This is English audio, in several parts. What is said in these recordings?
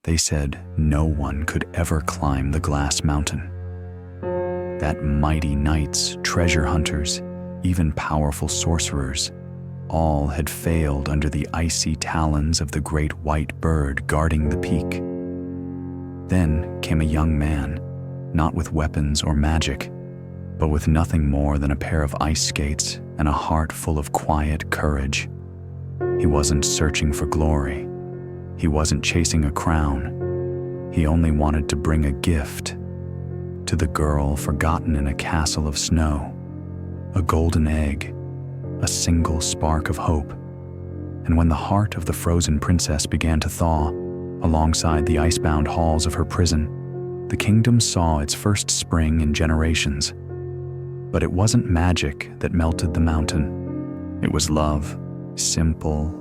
They said no one could ever climb the glass mountain. That mighty knights, treasure hunters, even powerful sorcerers, all had failed under the icy talons of the great white bird guarding the peak. Then came a young man, not with weapons or magic, but with nothing more than a pair of ice skates and a heart full of quiet courage. He wasn't searching for glory. He wasn't chasing a crown. He only wanted to bring a gift to the girl forgotten in a castle of snow, a golden egg, a single spark of hope. And when the heart of the frozen princess began to thaw alongside the icebound halls of her prison, the kingdom saw its first spring in generations. But it wasn't magic that melted the mountain. It was love, simple,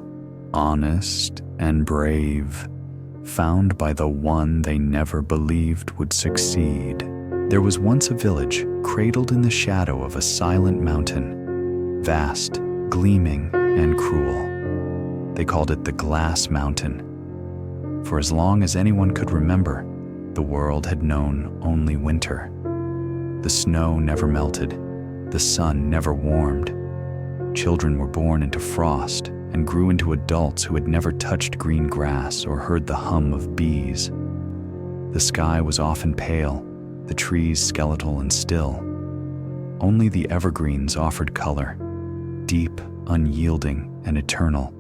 honest, and brave, found by the one they never believed would succeed. There was once a village cradled in the shadow of a silent mountain, vast, gleaming, and cruel. They called it the Glass Mountain. For as long as anyone could remember, the world had known only winter. The snow never melted, the sun never warmed. Children were born into frost and grew into adults who had never touched green grass or heard the hum of bees. The sky was often pale, the trees skeletal and still. Only the evergreens offered color, deep, unyielding, and eternal.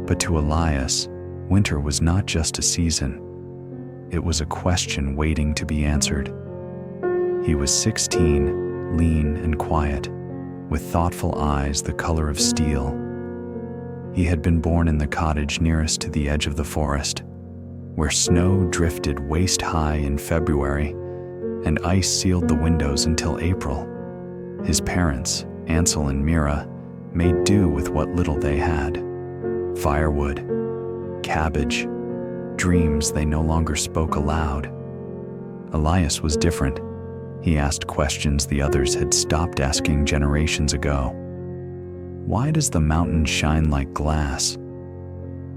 But to Elias, winter was not just a season. It was a question waiting to be answered. He was 16, lean and quiet, with thoughtful eyes the color of steel. He had been born in the cottage nearest to the edge of the forest, where snow drifted waist-high in February and ice sealed the windows until April. His parents, Ansel and Mira, made do with what little they had. Firewood, cabbage, dreams they no longer spoke aloud. Elias was different. He asked questions the others had stopped asking generations ago. Why does the mountain shine like glass?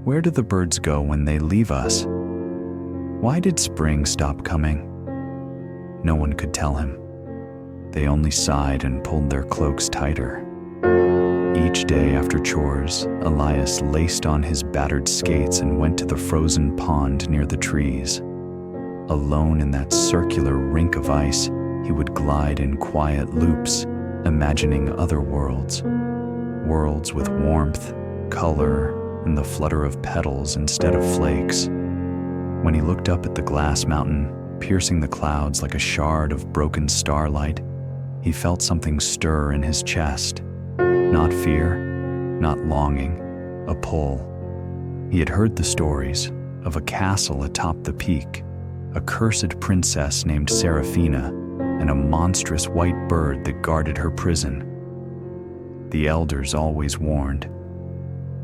Where do the birds go when they leave us? Why did spring stop coming? No one could tell him. They only sighed and pulled their cloaks tighter. Each day after chores, Elias laced on his battered skates and went to the frozen pond near the trees. Alone in that circular rink of ice, he would glide in quiet loops, imagining other worlds. Worlds with warmth, color, and the flutter of petals instead of flakes. When he looked up at the glass mountain, piercing the clouds like a shard of broken starlight, he felt something stir in his chest. Not fear, not longing, a pull. He had heard the stories of a castle atop the peak, a cursed princess named Seraphina, and a monstrous white bird that guarded her prison. The elders always warned.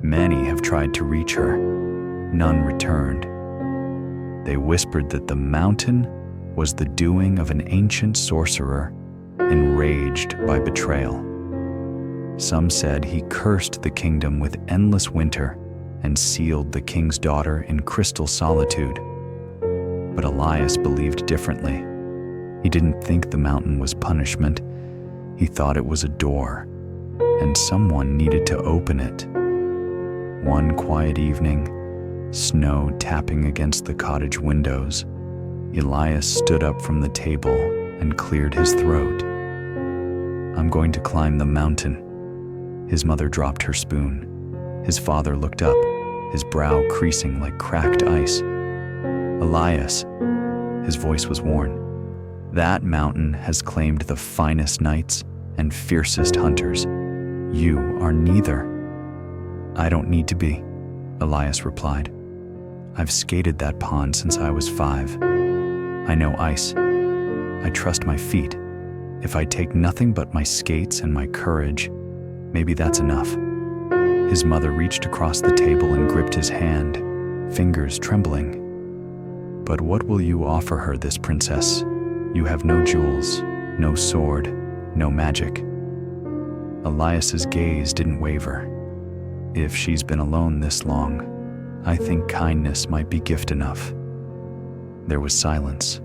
Many have tried to reach her. None returned. They whispered that the mountain was the doing of an ancient sorcerer, enraged by betrayal. Some said he cursed the kingdom with endless winter and sealed the king's daughter in crystal solitude. But Elias believed differently. He didn't think the mountain was punishment. He thought it was a door, and someone needed to open it. One quiet evening, snow tapping against the cottage windows, Elias stood up from the table and cleared his throat. "I'm going to climb the mountain." His mother dropped her spoon. His father looked up, his brow creasing like cracked ice. "Elias," his voice was worn, "that mountain has claimed the finest knights and fiercest hunters. You are neither." "I don't need to be," Elias replied. "I've skated that pond since I was 5. I know ice. I trust my feet. If I take nothing but my skates and my courage, maybe that's enough." His mother reached across the table and gripped his hand, fingers trembling. "But what will you offer her, this princess? You have no jewels, no sword, no magic." Elias's gaze didn't waver. "If she's been alone this long, I think kindness might be gift enough." There was silence.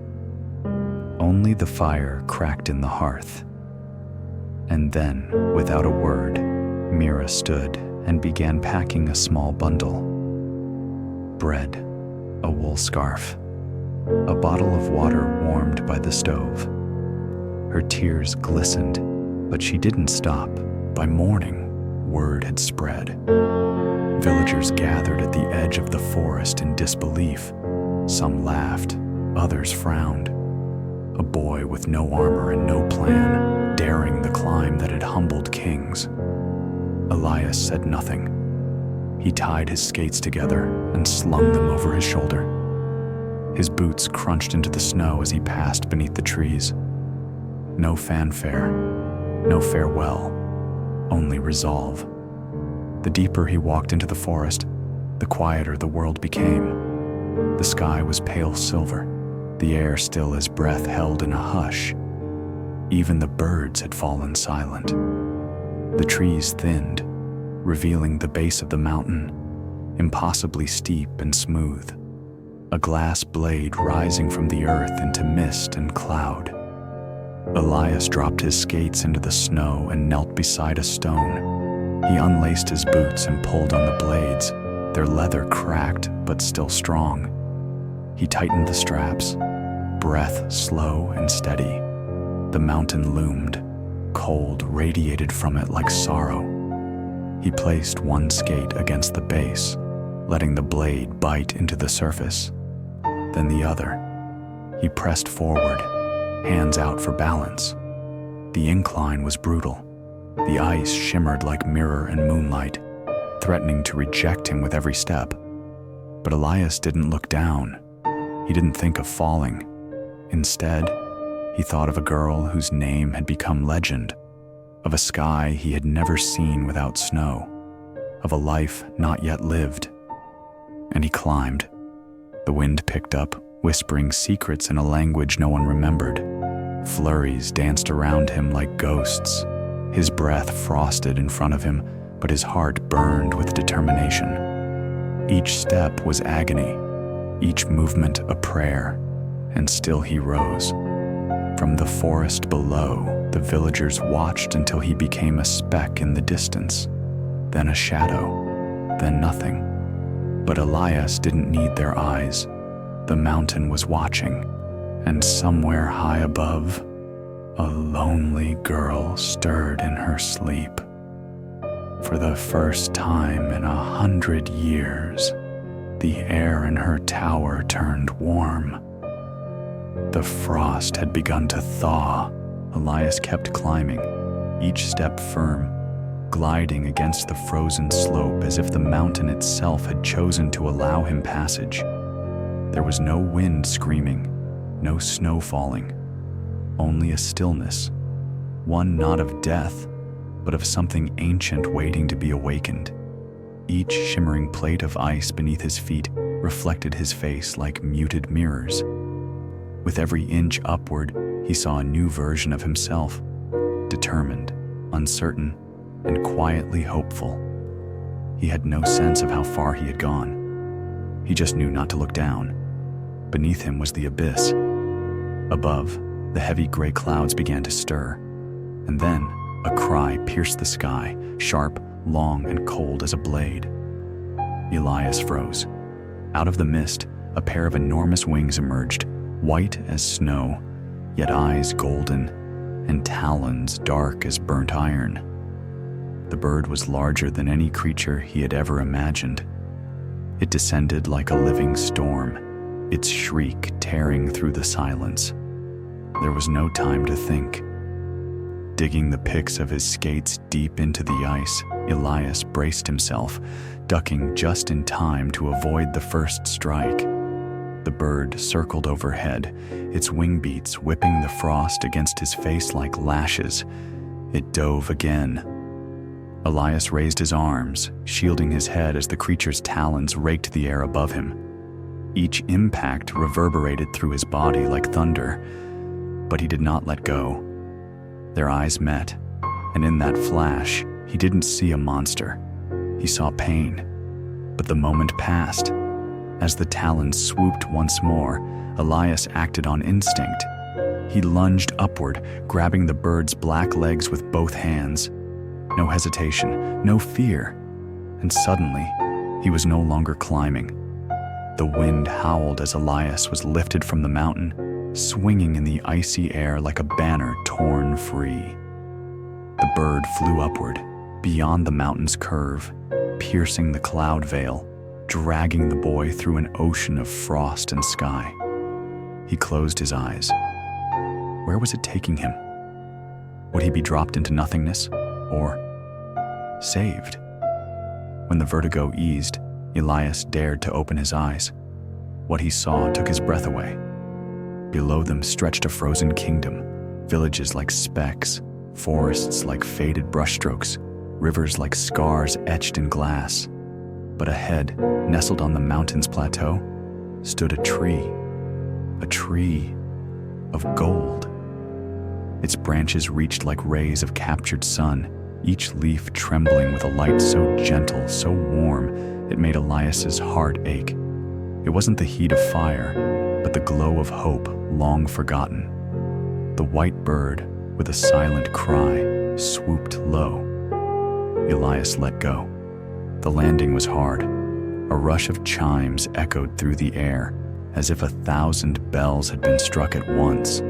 Only the fire cracked in the hearth. And then, without a word, Mira stood and began packing a small bundle. Bread, a wool scarf, a bottle of water warmed by the stove. Her tears glistened, but she didn't stop. By morning, word had spread. Villagers gathered at the edge of the forest in disbelief. Some laughed, others frowned. A boy with no armor and no plan, daring the climb that had humbled kings. Elias said nothing. He tied his skates together and slung them over his shoulder. His boots crunched into the snow as he passed beneath the trees. No fanfare, no farewell, only resolve. The deeper he walked into the forest, the quieter the world became. The sky was pale silver, the air still as breath held in a hush. Even the birds had fallen silent. The trees thinned, revealing the base of the mountain, impossibly steep and smooth, a glass blade rising from the earth into mist and cloud. Elias dropped his skates into the snow and knelt beside a stone. He unlaced his boots and pulled on the blades, their leather cracked but still strong. He tightened the straps, breath slow and steady. The mountain loomed, cold radiated from it like sorrow. He placed one skate against the base, letting the blade bite into the surface. Then the other. He pressed forward, hands out for balance. The incline was brutal. The ice shimmered like mirror and moonlight, threatening to reject him with every step. But Elias didn't look down. He didn't think of falling. Instead, he thought of a girl whose name had become legend, of a sky he had never seen without snow, of a life not yet lived. And he climbed. The wind picked up, whispering secrets in a language no one remembered. Flurries danced around him like ghosts. His breath frosted in front of him, but his heart burned with determination. Each step was agony, each movement a prayer, and still he rose. From the forest below, the villagers watched until he became a speck in the distance, then a shadow, then nothing. But Elias didn't need their eyes. The mountain was watching, and somewhere high above, a lonely girl stirred in her sleep. For the first time in 100 years, the air in her tower turned warm. The frost had begun to thaw. Elias kept climbing, each step firm, gliding against the frozen slope as if the mountain itself had chosen to allow him passage. There was no wind screaming, no snow falling, only a stillness, one not of death, but of something ancient waiting to be awakened. Each shimmering plate of ice beneath his feet reflected his face like muted mirrors. With every inch upward, he saw a new version of himself, determined, uncertain, and quietly hopeful. He had no sense of how far he had gone. He just knew not to look down. Beneath him was the abyss. Above, the heavy gray clouds began to stir, and then a cry pierced the sky, sharp, long, and cold as a blade. Elias froze. Out of the mist, a pair of enormous wings emerged, white as snow, yet eyes golden, and talons dark as burnt iron. The bird was larger than any creature he had ever imagined. It descended like a living storm, its shriek tearing through the silence. There was no time to think. Digging the picks of his skates deep into the ice, Elias braced himself, ducking just in time to avoid the first strike. The bird circled overhead, its wing beats whipping the frost against his face like lashes. It dove again. Elias raised his arms, shielding his head as the creature's talons raked the air above him. Each impact reverberated through his body like thunder, but he did not let go. Their eyes met, and in that flash, he didn't see a monster. He saw pain, but the moment passed. As the talons swooped once more, Elias acted on instinct. He lunged upward, grabbing the bird's black legs with both hands. No hesitation, no fear. And suddenly, he was no longer climbing. The wind howled as Elias was lifted from the mountain, swinging in the icy air like a banner torn free. The bird flew upward, beyond the mountain's curve, piercing the cloud veil, dragging the boy through an ocean of frost and sky. He closed his eyes. Where was it taking him? Would he be dropped into nothingness, or saved? When the vertigo eased, Elias dared to open his eyes. What he saw took his breath away. Below them stretched a frozen kingdom, villages like specks, forests like faded brushstrokes, rivers like scars etched in glass. But ahead, nestled on the mountain's plateau, stood a tree of gold. Its branches reached like rays of captured sun, each leaf trembling with a light so gentle, so warm, it made Elias's heart ache. It wasn't the heat of fire, but the glow of hope long forgotten. The white bird, with a silent cry, swooped low. Elias let go. The landing was hard. A rush of chimes echoed through the air, as if 1,000 bells had been struck at once.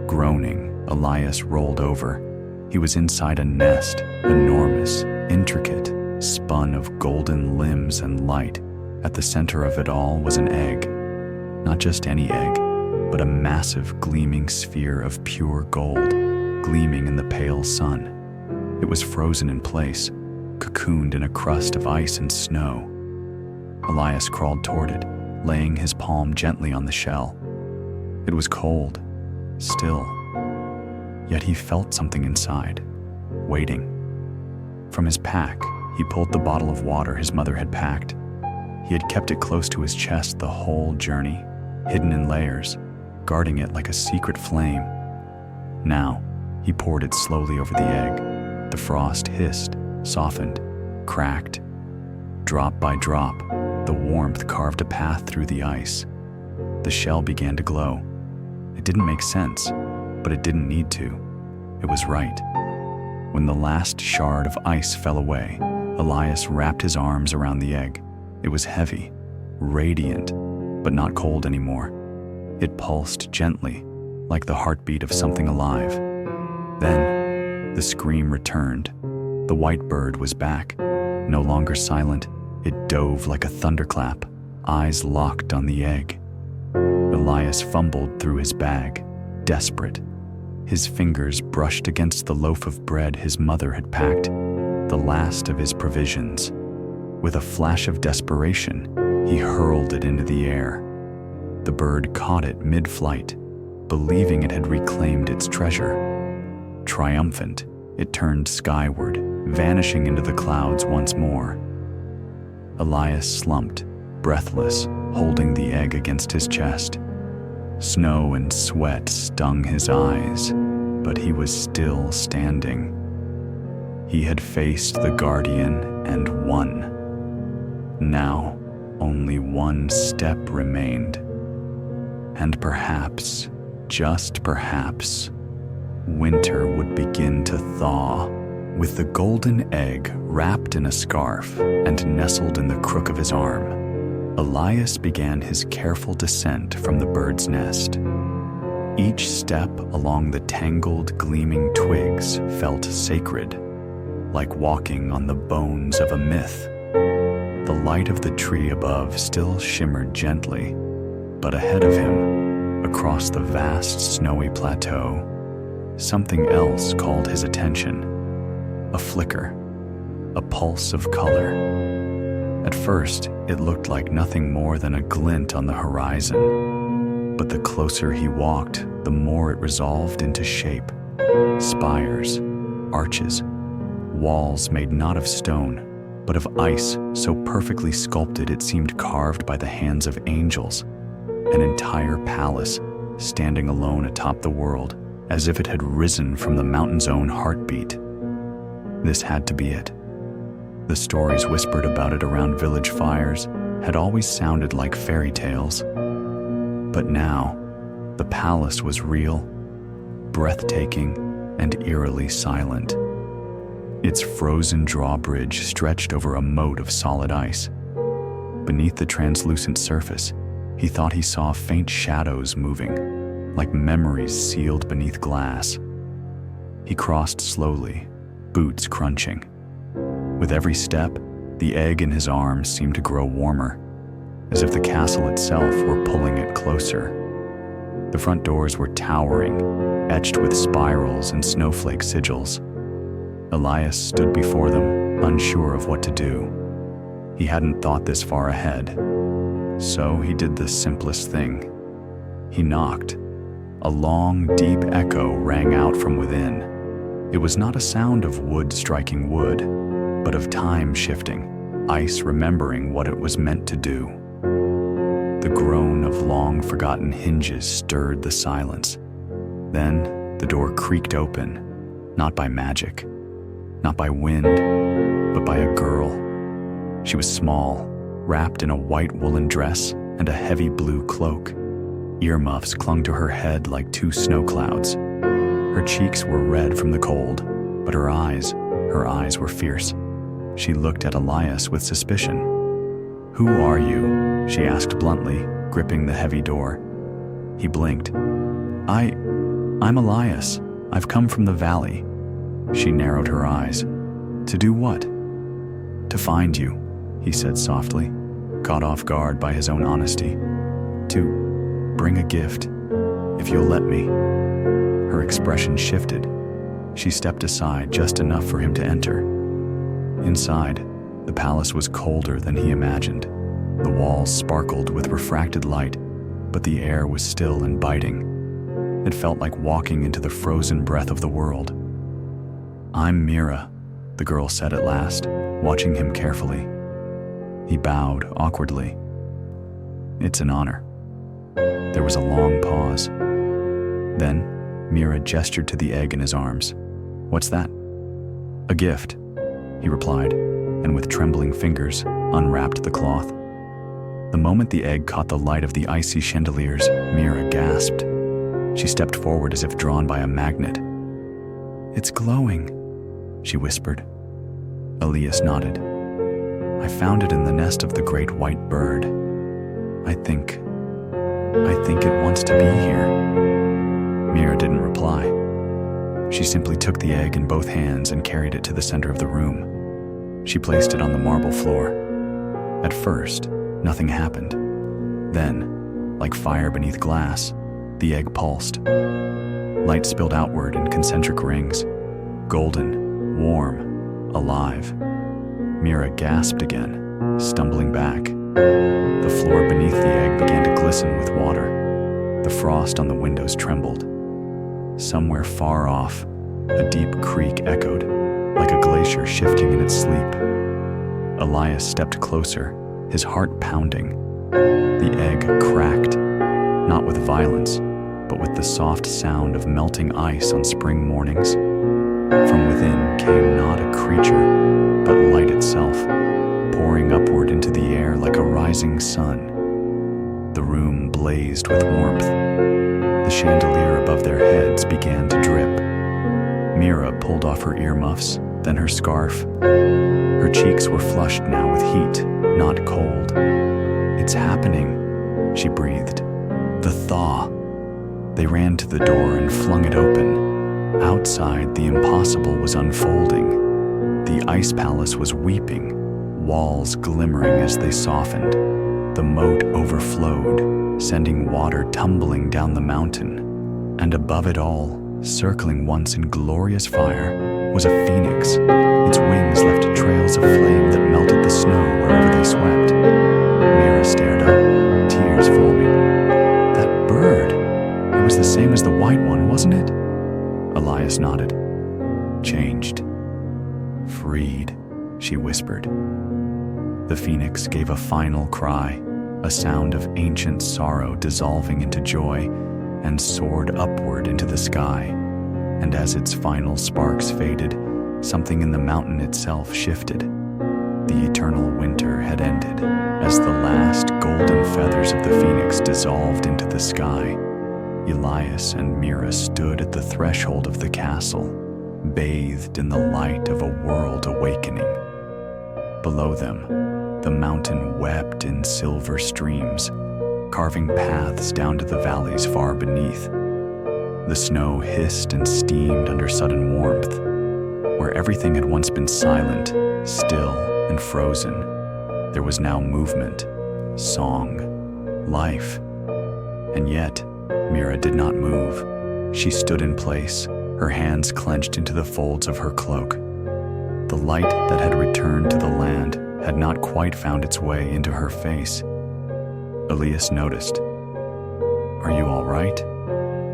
Groaning, Elias rolled over. He was inside a nest, enormous, intricate, spun of golden limbs and light. At the center of it all was an egg. Not just any egg, but a massive gleaming sphere of pure gold, gleaming in the pale sun. It was frozen in place, cocooned in a crust of ice and snow. Elias crawled toward it, laying his palm gently on the shell. It was cold, still, yet he felt something inside, waiting. From his pack, he pulled the bottle of water his mother had packed. He had kept it close to his chest the whole journey, hidden in layers, guarding it like a secret flame. Now, he poured it slowly over the egg. The frost hissed, softened, cracked. Drop by drop, the warmth carved a path through the ice. The shell began to glow. It didn't make sense, but it didn't need to. It was right. When the last shard of ice fell away, Elias wrapped his arms around the egg. It was heavy, radiant, but not cold anymore. It pulsed gently, like the heartbeat of something alive. Then, the scream returned. The white bird was back. No longer silent, it dove like a thunderclap, eyes locked on the egg. Elias fumbled through his bag, desperate. His fingers brushed against the loaf of bread his mother had packed, the last of his provisions. With a flash of desperation, he hurled it into the air. The bird caught it mid-flight, believing it had reclaimed its treasure. Triumphant, it turned skyward, vanishing into the clouds once more. Elias slumped, breathless, holding the egg against his chest. Snow and sweat stung his eyes, but he was still standing. He had faced the guardian and won. Now, only one step remained. And perhaps, just perhaps, winter would begin to thaw. With the golden egg wrapped in a scarf and nestled in the crook of his arm, Elias began his careful descent from the bird's nest. Each step along the tangled, gleaming twigs felt sacred, like walking on the bones of a myth. The light of the tree above still shimmered gently, but ahead of him, across the vast snowy plateau, something else called his attention. A flicker, a pulse of color. At first, it looked like nothing more than a glint on the horizon, but the closer he walked, the more it resolved into shape. Spires, arches, walls made not of stone, but of ice so perfectly sculpted it seemed carved by the hands of angels. An entire palace, standing alone atop the world, as if it had risen from the mountain's own heartbeat. This had to be it. The stories whispered about it around village fires, had always sounded like fairy tales. But now, the palace was real, breathtaking, and eerily silent. Its frozen drawbridge stretched over a moat of solid ice. Beneath the translucent surface, he thought he saw faint shadows moving, like memories sealed beneath glass. He crossed slowly, boots crunching. With every step, the egg in his arms seemed to grow warmer, as if the castle itself were pulling it closer. The front doors were towering, etched with spirals and snowflake sigils. Elias stood before them, unsure of what to do. He hadn't thought this far ahead, so he did the simplest thing. He knocked. A long, deep echo rang out from within. It was not a sound of wood striking wood, but of time shifting, ice remembering what it was meant to do. The groan of long-forgotten hinges stirred the silence. Then the door creaked open, not by magic, not by wind, but by a girl. She was small, wrapped in a white woolen dress and a heavy blue cloak. Earmuffs clung to her head like two snow clouds. Her cheeks were red from the cold, but her eyes were fierce. She looked at Elias with suspicion. "Who are you?" she asked bluntly, gripping the heavy door. He blinked. I'm Elias. I've come from the valley." She narrowed her eyes. "To do what?" "To find you," he said softly, caught off guard by his own honesty. "To bring a gift, if you'll let me." Her expression shifted. She stepped aside just enough for him to enter. Inside, the palace was colder than he imagined. The walls sparkled with refracted light, but the air was still and biting. It felt like walking into the frozen breath of the world. "I'm Mira," the girl said at last, watching him carefully. He bowed awkwardly. "It's an honor." There was a long pause. Then, Mira gestured to the egg in his arms. "What's that?" "A gift," he replied, and with trembling fingers, unwrapped the cloth. The moment the egg caught the light of the icy chandeliers, Mira gasped. She stepped forward as if drawn by a magnet. "It's glowing," she whispered. Elias nodded. "I found it in the nest of the great white bird. I think it wants to be here." Mira didn't reply. She simply took the egg in both hands and carried it to the center of the room. She placed it on the marble floor. At first, nothing happened. Then, like fire beneath glass, the egg pulsed. Light spilled outward in concentric rings, golden, warm, alive. Mira gasped again, stumbling back. The floor beneath the egg began to glisten with water. The frost on the windows trembled. Somewhere far off, a deep creak echoed, like a glacier shifting in its sleep. Elias stepped closer, his heart pounding. The egg cracked, not with violence, but with the soft sound of melting ice on spring mornings. From within came not a creature, but light itself, pouring upward into the air like a rising sun. The room blazed with warmth. The chandelier above their heads began to drip. Mira pulled off her earmuffs, then her scarf. Her cheeks were flushed now with heat, not cold. "It's happening," she breathed. "The thaw." They ran to the door and flung it open. Outside, the impossible was unfolding. The ice palace was weeping, walls glimmering as they softened. The moat overflowed, sending water tumbling down the mountain. And above it all, circling once in glorious fire, was a phoenix. Its wings left trails of flame that melted the snow wherever they swept. Mira stared up, tears forming. "That bird! It was the same as the white one, wasn't it?" Elias nodded. "Changed. Freed," she whispered. The phoenix gave a final cry, a sound of ancient sorrow dissolving into joy, and soared upward into the sky. And as its final sparks faded, something in the mountain itself shifted. The eternal winter had ended as the last golden feathers of the phoenix dissolved into the sky. Elias and Mira stood at the threshold of the castle, bathed in the light of a world awakening. Below them, the mountain wept in silver streams, carving paths down to the valleys far beneath. The snow hissed and steamed under sudden warmth. Where everything had once been silent, still, and frozen, there was now movement, song, life. And yet, Mira did not move. She stood in place, her hands clenched into the folds of her cloak. The light that had returned to the land had not quite found its way into her face. Elias noticed. "Are you all right?"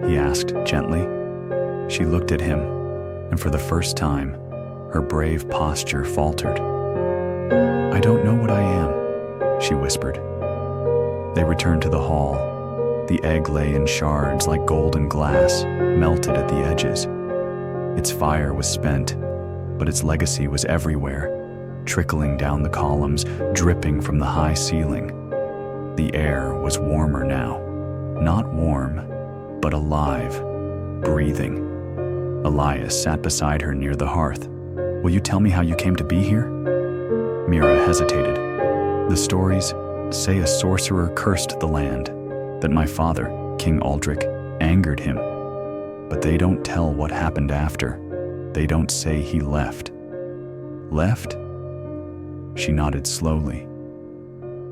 he asked gently. She looked at him, and for the first time, her brave posture faltered. "I don't know what I am," she whispered. They returned to the hall. The egg lay in shards like golden glass, melted at the edges. Its fire was spent, but its legacy was everywhere, trickling down the columns, dripping from the high ceiling. The air was warmer now. Not warm, but alive, breathing. Elias sat beside her near the hearth. "Will you tell me how you came to be here?" Mira hesitated. "The stories say a sorcerer cursed the land, that my father, King Aldrich, angered him. But they don't tell what happened after. They don't say he left." "Left?" She nodded slowly.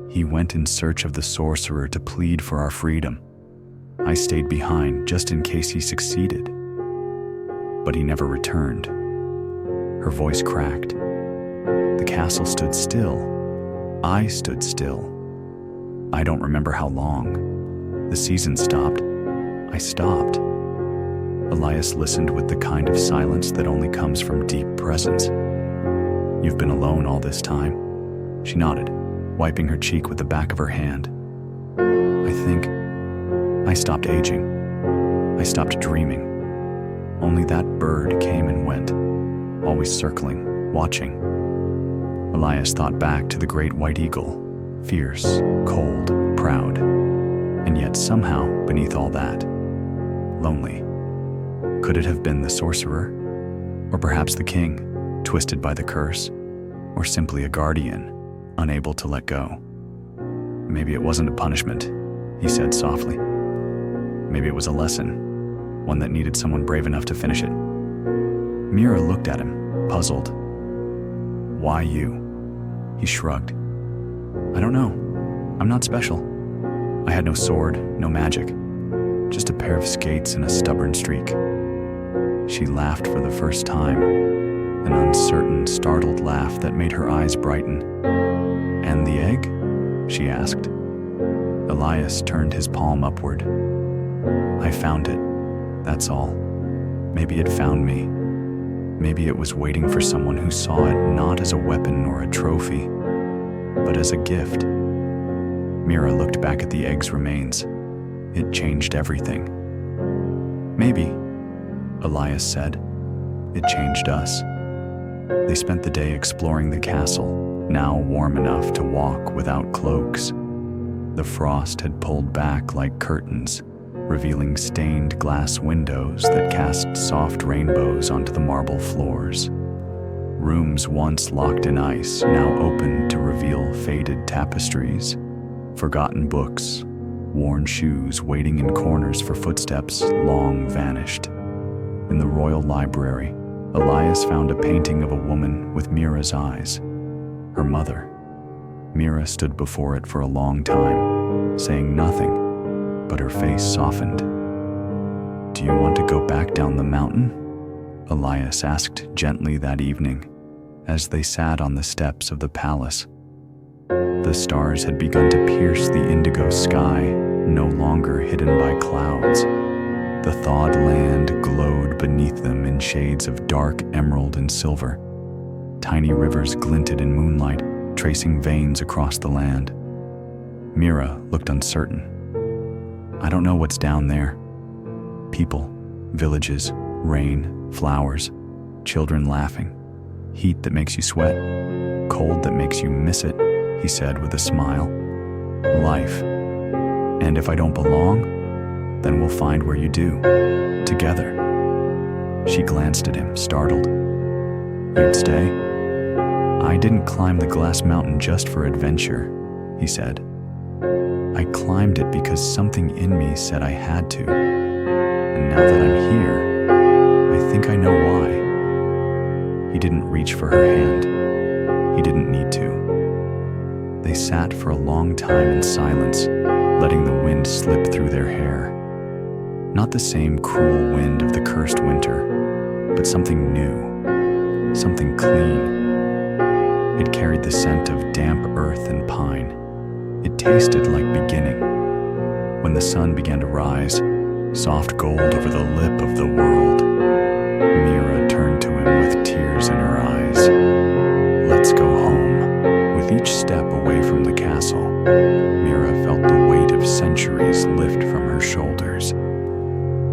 "He went in search of the sorcerer to plead for our freedom. I stayed behind just in case he succeeded. But he never returned." Her voice cracked. The castle stood still. I stood still. I don't remember how long. The season stopped. I stopped. Elias listened with the kind of silence that only comes from deep presence. "You've been alone all this time?" She nodded, wiping her cheek with the back of her hand. "I think I stopped aging. I stopped dreaming. Only that bird came and went, always circling, watching." Elias thought back to the great white eagle, fierce, cold, proud, and yet somehow, beneath all that, lonely. Could it have been the sorcerer? Or perhaps the king, twisted by the curse? Or simply a guardian, unable to let go? "Maybe it wasn't a punishment," he said softly. "Maybe it was a lesson, one that needed someone brave enough to finish it." Mira looked at him, puzzled. "Why you?" He shrugged. "I don't know. I'm not special. I had no sword, no magic. Just a pair of skates and a stubborn streak." She laughed for the first time, an uncertain, startled laugh that made her eyes brighten. "And the egg?" she asked. Elias turned his palm upward. "I found it, that's all. Maybe it found me. Maybe it was waiting for someone who saw it not as a weapon or a trophy, but as a gift." Mira looked back at the egg's remains. It changed everything. "Maybe," Elias said. "It changed us." They spent the day exploring the castle, now warm enough to walk without cloaks. The frost had pulled back like curtains, revealing stained glass windows that cast soft rainbows onto the marble floors. Rooms once locked in ice now opened to reveal faded tapestries, forgotten books, worn shoes waiting in corners for footsteps long vanished. In the royal library, Elias found a painting of a woman with Mira's eyes, her mother. Mira stood before it for a long time, saying nothing, but her face softened. "Do you want to go back down the mountain?" Elias asked gently that evening, as they sat on the steps of the palace. The stars had begun to pierce the indigo sky, no longer hidden by clouds. The thawed land glowed beneath them in shades of dark emerald and silver. Tiny rivers glinted in moonlight, tracing veins across the land. Mira looked uncertain. "I don't know what's down there. People, villages, rain, flowers, children laughing, heat that makes you sweat. cold that makes you miss it," he said with a smile. "Life. And if I don't belong, then we'll find where you do, together." She glanced at him, startled. "You'd stay?" "I didn't climb the glass mountain just for adventure," he said. "I climbed it because something in me said I had to. And now that I'm here, I think I know why." He didn't reach for her hand. He didn't need to. They sat for a long time in silence, letting the wind slip through their hair. Not the same cruel wind of the cursed winter, but something new, something clean. It carried the scent of damp earth and pine. It tasted like beginning. When the sun began to rise, soft gold over the lip of the world, Mira turned to him with tears in her eyes. "Let's go home." With each step away from the castle, Mira felt the weight of centuries lift from her shoulders,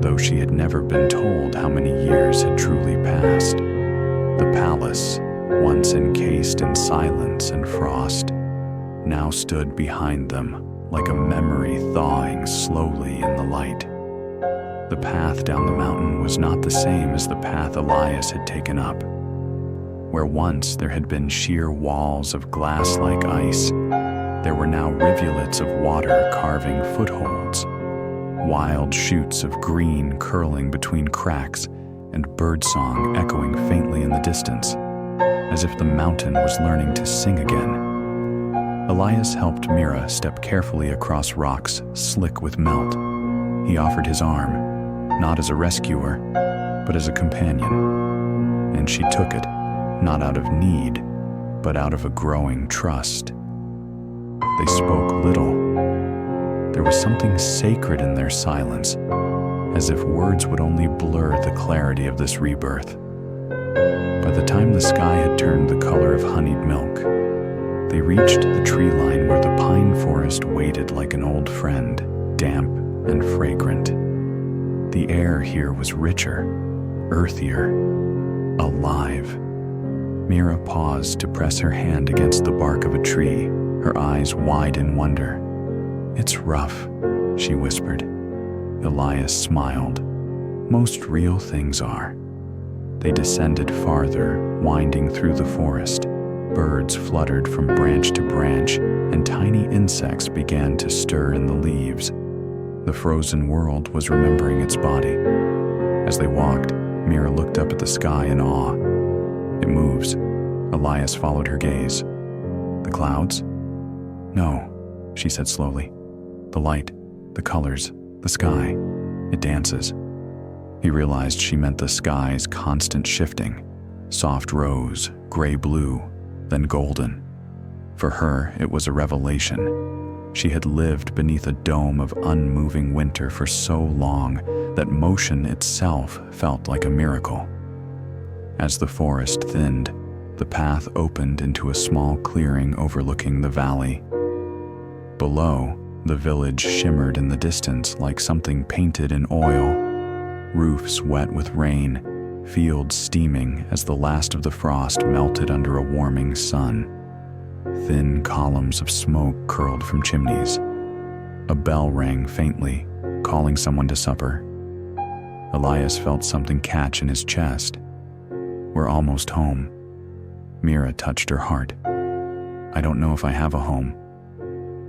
though she had never been told how many years had truly passed. The palace, once encased in silence and frost, now stood behind them like a memory thawing slowly in the light. The path down the mountain was not the same as the path Elias had taken up. Where once there had been sheer walls of glass-like ice, there were now rivulets of water carving footholds, wild shoots of green curling between cracks, and birdsong echoing faintly in the distance, as if the mountain was learning to sing again. Elias helped Mira step carefully across rocks slick with melt. He offered his arm, not as a rescuer, but as a companion, and she took it, not out of need, but out of a growing trust. They spoke little. There was something sacred in their silence, as if words would only blur the clarity of this rebirth. By the time the sky had turned the color of honeyed milk, they reached the tree line where the pine forest waited like an old friend, damp and fragrant. The air here was richer, earthier, alive. Mira paused to press her hand against the bark of a tree, her eyes wide in wonder. "It's rough," she whispered. Elias smiled. "Most real things are." They descended farther, winding through the forest. Birds fluttered from branch to branch, and tiny insects began to stir in the leaves. The frozen world was remembering its body. As they walked, Mira looked up at the sky in awe. "It moves." Elias followed her gaze. "The clouds?" "No," she said slowly. "The light, the colors, the sky. It dances." He realized she meant the sky's constant shifting. Soft rose, gray-blue, then golden. For her, it was a revelation. She had lived beneath a dome of unmoving winter for so long that motion itself felt like a miracle. As the forest thinned, the path opened into a small clearing overlooking the valley. Below, the village shimmered in the distance like something painted in oil. Roofs wet with rain, fields steaming as the last of the frost melted under a warming sun. Thin columns of smoke curled from chimneys. A bell rang faintly, calling someone to supper. Elias felt something catch in his chest. "We're almost home." Mira touched her heart. "I don't know if I have a home."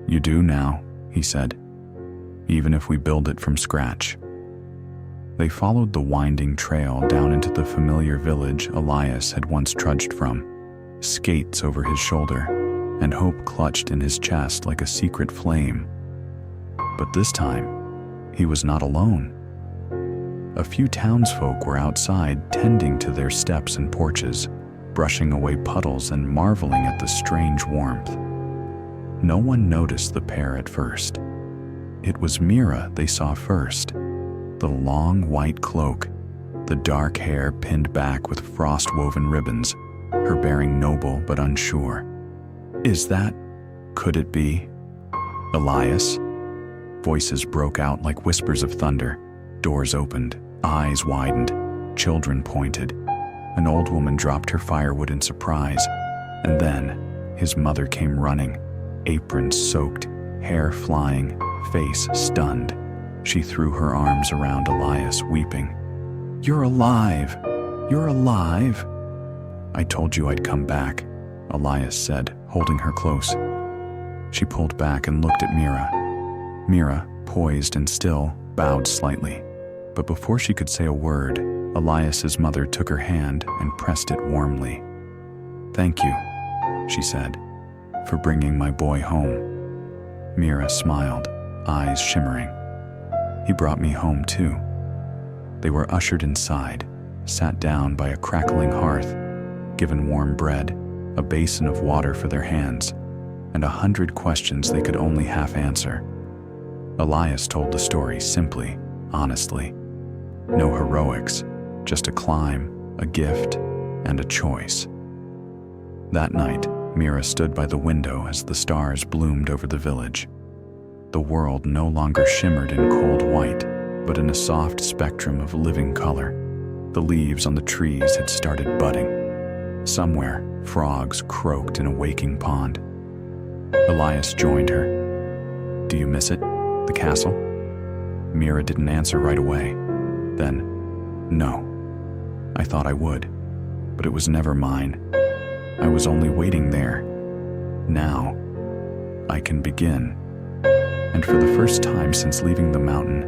"You do now," he said, "even if we build it from scratch." They followed the winding trail down into the familiar village Elias had once trudged from, skates over his shoulder, and hope clutched in his chest like a secret flame. But this time, he was not alone. A few townsfolk were outside tending to their steps and porches, brushing away puddles and marveling at the strange warmth. No one noticed the pair at first. It was Mira they saw first. The long white cloak, the dark hair pinned back with frost-woven ribbons, her bearing noble but unsure. Could it be? Elias? Voices broke out like whispers of thunder. Doors opened, eyes widened, children pointed. An old woman dropped her firewood in surprise. And then his mother came running, apron soaked, hair flying, face stunned. She threw her arms around Elias, weeping. "You're alive! You're alive!" "I told you I'd come back," Elias said, holding her close. She pulled back and looked at Mira. Mira, poised and still, bowed slightly. But before she could say a word, Elias's mother took her hand and pressed it warmly. "Thank you," she said, "for bringing my boy home." Mira smiled, eyes shimmering. "He brought me home too." They were ushered inside, sat down by a crackling hearth, given warm bread, a basin of water for their hands, and 100 questions they could only half answer. Elias told the story simply, honestly. No heroics, just a climb, a gift, and a choice. That night, Mira stood by the window as the stars bloomed over the village. The world no longer shimmered in cold white, but in a soft spectrum of living color. The leaves on the trees had started budding. Somewhere, frogs croaked in a waking pond. Elias joined her. "Do you miss it, the castle?" Mira didn't answer right away. Then, "No. I thought I would, but it was never mine. I was only waiting there. Now, I can begin." And for the first time since leaving the mountain,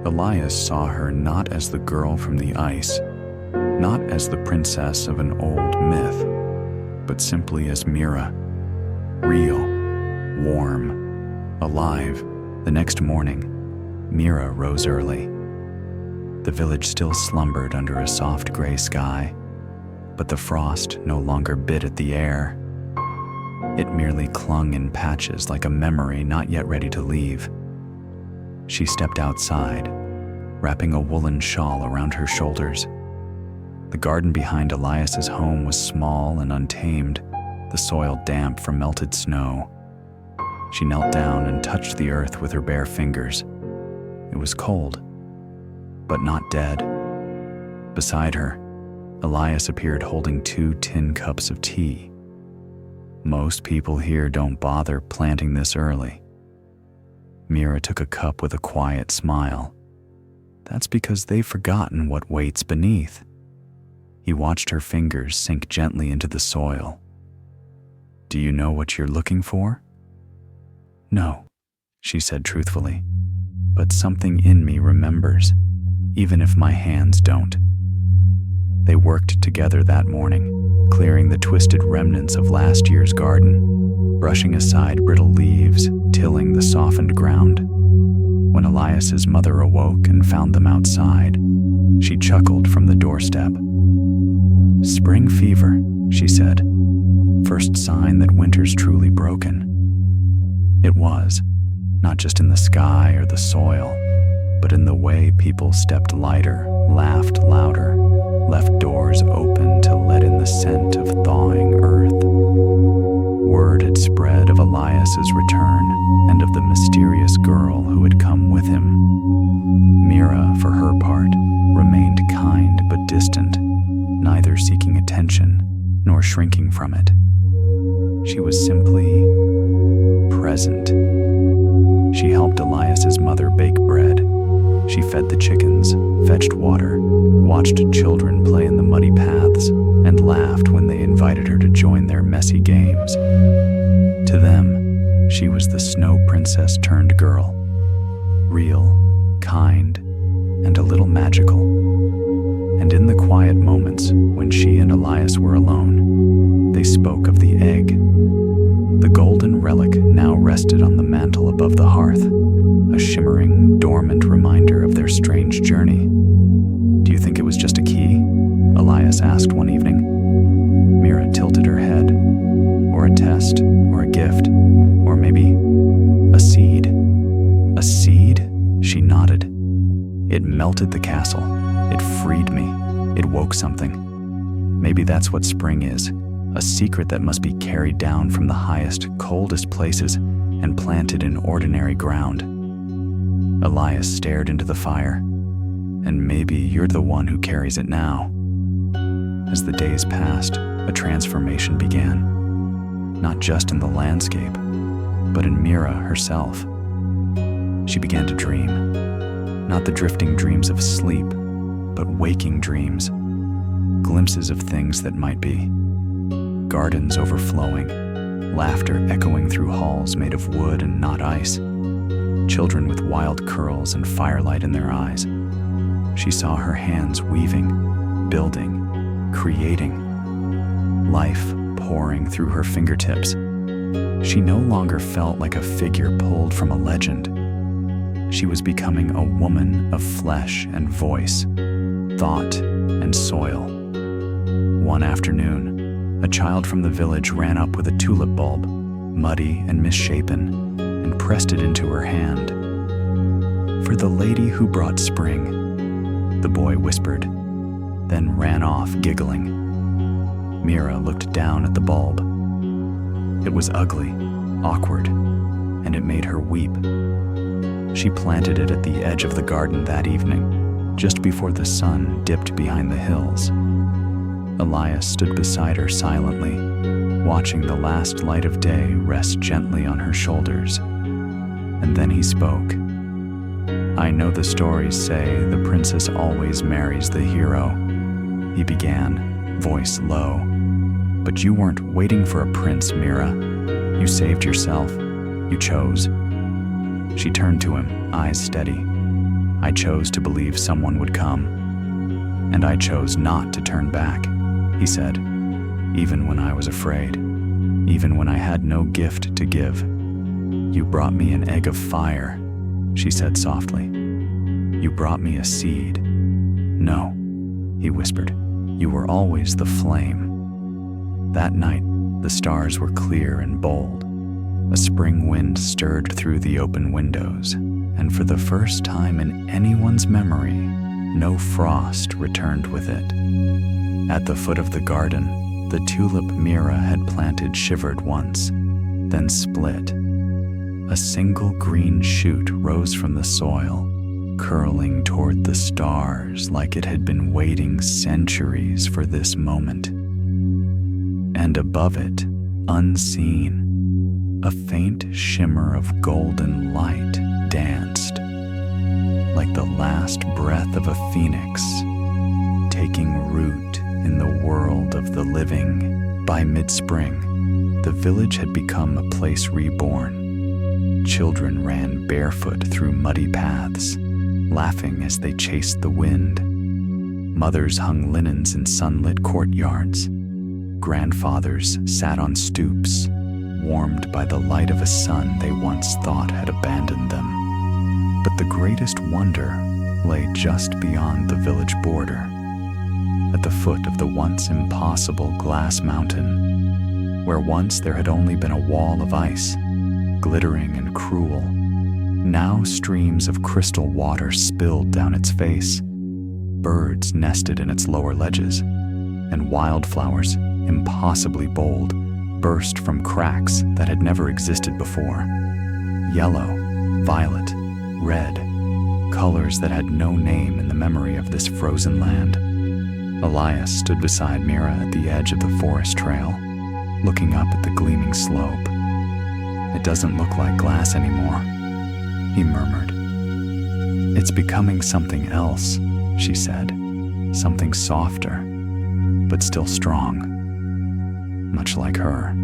Elias saw her not as the girl from the ice, not as the princess of an old myth, but simply as Mira. Real, warm, alive. The next morning, Mira rose early. The village still slumbered under a soft gray sky, but the frost no longer bit at the air. It merely clung in patches like a memory not yet ready to leave. She stepped outside, wrapping a woolen shawl around her shoulders. The garden behind Elias's home was small and untamed, the soil damp from melted snow. She knelt down and touched the earth with her bare fingers. It was cold, but not dead. Beside her, Elias appeared holding 2 tin cups of tea. Most people here don't bother planting this early. Mira took a cup with a quiet smile. That's because they've forgotten what waits beneath. He watched her fingers sink gently into the soil. "Do you know what you're looking for?" "No," she said truthfully, "but something in me remembers, even if my hands don't." They worked together that morning, clearing the twisted remnants of last year's garden, brushing aside brittle leaves, tilling the softened ground. When Elias's mother awoke and found them outside, she chuckled from the doorstep. "Spring fever," she said. "First sign that winter's truly broken." It was, not just in the sky or the soil, but in the way people stepped lighter, laughed louder, left doors open to let in the scent of thawing earth. Word had spread of Elias's return and of the mysterious girl who had come with him. Mira, for her part, remained kind but distant, neither seeking attention nor shrinking from it. She was simply present. She helped Elias's mother bake bread. She fed the chickens, fetched water, watched children play in the muddy paths, and laughed when they invited her to join their messy games. To them, she was the snow princess turned girl, real, kind, and a little magical. And in the quiet moments when she and Elias were alone, they spoke of the egg. The golden relic now rested on the mantle above the hearth, a shimmering, dormant reminder of their strange journey. "Do you think it was just a key?" Elias asked one evening. Mira tilted her head. "Or a test, or a gift, or maybe a seed." "A seed?" She nodded. "It melted the castle. It freed me. It woke something. Maybe that's what spring is. A secret that must be carried down from the highest, coldest places and planted in ordinary ground." Elias stared into the fire. "And maybe you're the one who carries it now." As the days passed, a transformation began. not just in the landscape, but in Mira herself. She began to dream, not the drifting dreams of sleep, but waking dreams, glimpses of things that might be. Gardens overflowing, laughter echoing through halls made of wood and not ice, children with wild curls and firelight in their eyes. She saw her hands weaving, building, creating, life pouring through her fingertips. She no longer felt like a figure pulled from a legend. She was becoming a woman of flesh and voice, thought and soil. One afternoon, a child from the village ran up with a tulip bulb, muddy and misshapen, and pressed it into her hand. "For the lady who brought spring," the boy whispered, then ran off giggling. Mira looked down at the bulb. It was ugly, awkward, and it made her weep. She planted it at the edge of the garden that evening, just before the sun dipped behind the hills. Elias stood beside her silently, watching the last light of day rest gently on her shoulders. And then he spoke. "I know the stories say the princess always marries the hero," he began, voice low. "But you weren't waiting for a prince, Mira. You saved yourself. You chose." She turned to him, eyes steady. "I chose to believe someone would come. And I chose not to turn back," he said, "even when I was afraid, even when I had no gift to give. You brought me an egg of fire," she said softly. "You brought me a seed." "No," he whispered, "you were always the flame." That night, the stars were clear and bold. A spring wind stirred through the open windows, and for the first time in anyone's memory, no frost returned with it. At the foot of the garden, the tulip Mira had planted shivered once, then split. A single green shoot rose from the soil, curling toward the stars like it had been waiting centuries for this moment. And above it, unseen, a faint shimmer of golden light danced, like the last breath of a phoenix, taking root in the world of the living. By mid-spring, the village had become a place reborn. Children ran barefoot through muddy paths, laughing as they chased the wind. Mothers hung linens in sunlit courtyards. Grandfathers sat on stoops, warmed by the light of a sun they once thought had abandoned them. But the greatest wonder lay just beyond the village border, at the foot of the once impossible glass mountain, where once there had only been a wall of ice, glittering and cruel. Now streams of crystal water spilled down its face, birds nested in its lower ledges, and wildflowers, impossibly bold, burst from cracks that had never existed before. Yellow, violet, red, colors that had no name in the memory of this frozen land. Elias stood beside Mira at the edge of the forest trail, looking up at the gleaming slope. "It doesn't look like glass anymore," he murmured. "It's becoming something else," she said, "something softer, but still strong, much like her."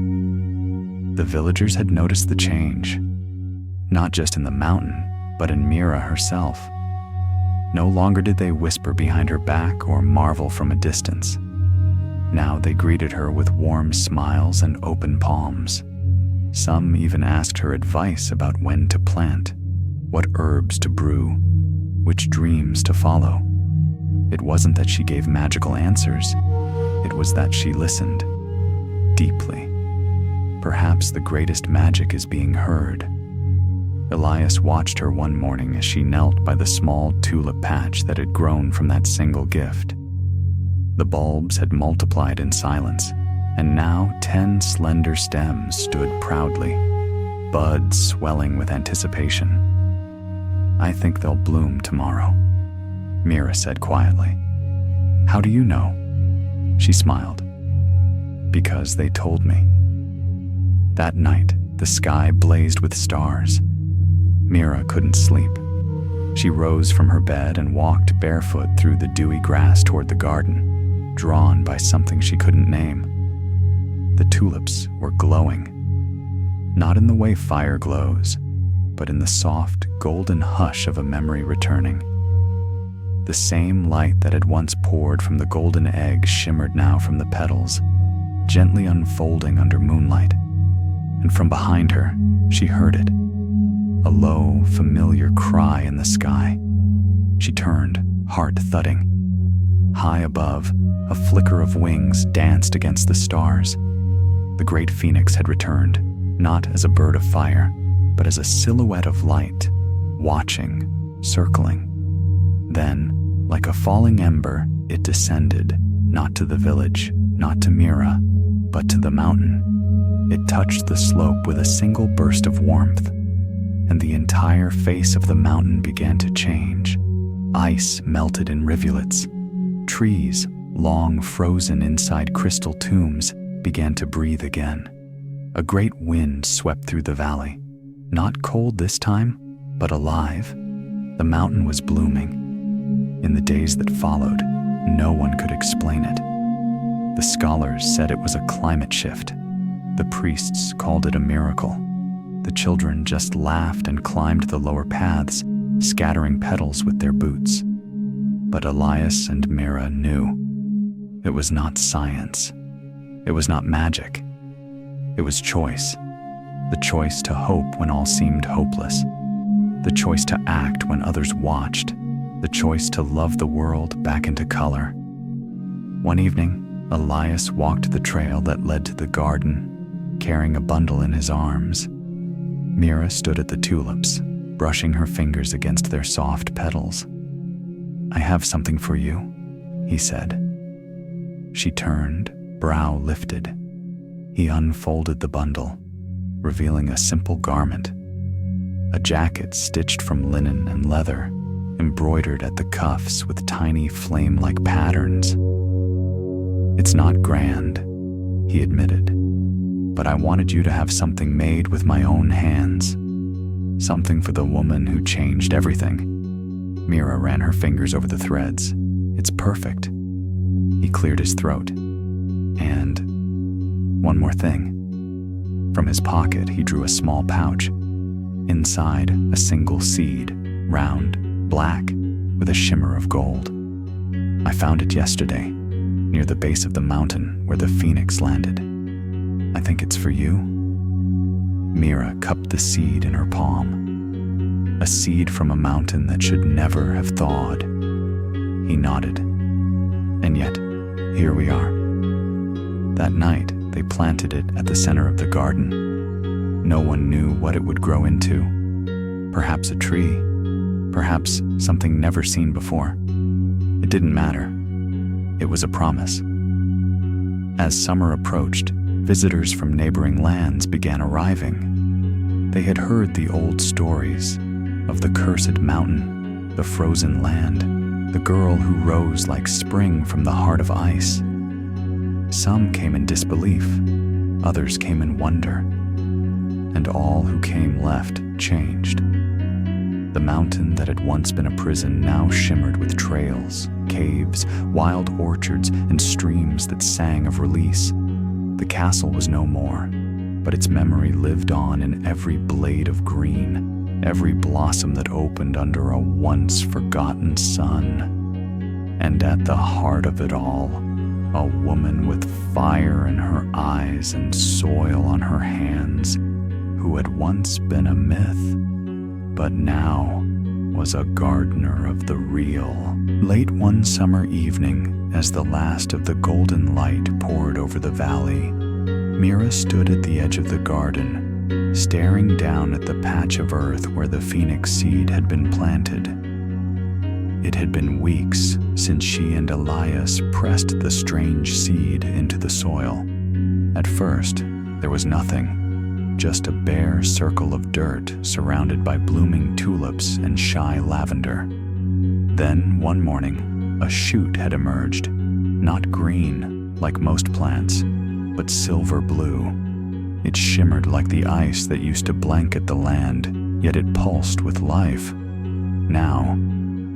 The villagers had noticed the change, not just in the mountain, but in Mira herself. No longer did they whisper behind her back or marvel from a distance. Now they greeted her with warm smiles and open palms. Some even asked her advice about when to plant, what herbs to brew, which dreams to follow. It wasn't that she gave magical answers, it was that she listened deeply. Perhaps the greatest magic is being heard. Elias watched her one morning as she knelt by the small tulip patch that had grown from that single gift. The bulbs had multiplied in silence, and now 10 slender stems stood proudly, buds swelling with anticipation. "I think they'll bloom tomorrow," Mira said quietly. "How do you know?" She smiled. "Because they told me." That night, the sky blazed with stars. Mira couldn't sleep. She rose from her bed and walked barefoot through the dewy grass toward the garden, drawn by something she couldn't name. The tulips were glowing, not in the way fire glows, but in the soft, golden hush of a memory returning. The same light that had once poured from the golden egg shimmered now from the petals, gently unfolding under moonlight. And from behind her, she heard it, a low, familiar cry in the sky. She turned, heart thudding. High above, a flicker of wings danced against the stars. The great phoenix had returned, not as a bird of fire, but as a silhouette of light, watching, circling. Then, like a falling ember, it descended, not to the village, not to Mira, but to the mountain. It touched the slope with a single burst of warmth, and the entire face of the mountain began to change. Ice melted in rivulets. Trees, long frozen inside crystal tombs, began to breathe again. A great wind swept through the valley. Not cold this time, but alive. The mountain was blooming. In the days that followed, no one could explain it. The scholars said it was a climate shift. The priests called it a miracle. The children just laughed and climbed the lower paths, scattering petals with their boots. But Elias and Mira knew. It was not science. It was not magic. It was choice. The choice to hope when all seemed hopeless. The choice to act when others watched. The choice to love the world back into color. One evening, Elias walked the trail that led to the garden, carrying a bundle in his arms. Mira stood at the tulips, brushing her fingers against their soft petals. "I have something for you," he said. She turned, brow lifted. He unfolded the bundle, revealing a simple garment, a jacket stitched from linen and leather, embroidered at the cuffs with tiny flame-like patterns. "It's not grand," he admitted, "but I wanted you to have something made with my own hands. Something for the woman who changed everything." Mira ran her fingers over the threads. "It's perfect." He cleared his throat. "And one more thing." From his pocket, he drew a small pouch. Inside, a single seed, round, black, with a shimmer of gold. "I found it yesterday, near the base of the mountain where the phoenix landed. I think it's for you." Mira cupped the seed in her palm. A seed from a mountain that should never have thawed. He nodded. And yet, here we are. That night, they planted it at the center of the garden. No one knew what it would grow into. Perhaps a tree. Perhaps something never seen before. It didn't matter. It was a promise. As summer approached, visitors from neighboring lands began arriving. They had heard the old stories of the cursed mountain, the frozen land, the girl who rose like spring from the heart of ice. Some came in disbelief, others came in wonder, and all who came left changed. The mountain that had once been a prison now shimmered with trails, caves, wild orchards, and streams that sang of release. The castle was no more, but its memory lived on in every blade of green, every blossom that opened under a once forgotten sun. And at the heart of it all, a woman with fire in her eyes and soil on her hands, who had once been a myth, but now was a gardener of the real. Late one summer evening, as the last of the golden light poured over the valley, Mira stood at the edge of the garden, staring down at the patch of earth where the phoenix seed had been planted. It had been weeks since she and Elias pressed the strange seed into the soil. At first, there was nothing. Just a bare circle of dirt surrounded by blooming tulips and shy lavender. Then, one morning, a shoot had emerged, not green, like most plants, but silver blue. It shimmered like the ice that used to blanket the land, yet it pulsed with life. Now,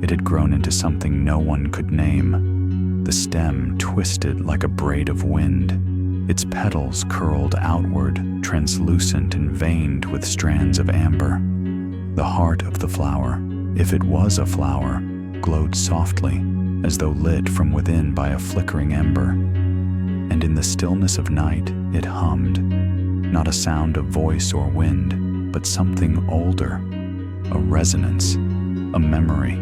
it had grown into something no one could name. The stem twisted like a braid of wind. Its petals curled outward, translucent and veined with strands of amber. The heart of the flower, if it was a flower, glowed softly, as though lit from within by a flickering ember. And in the stillness of night, it hummed, not a sound of voice or wind, but something older, a resonance, a memory.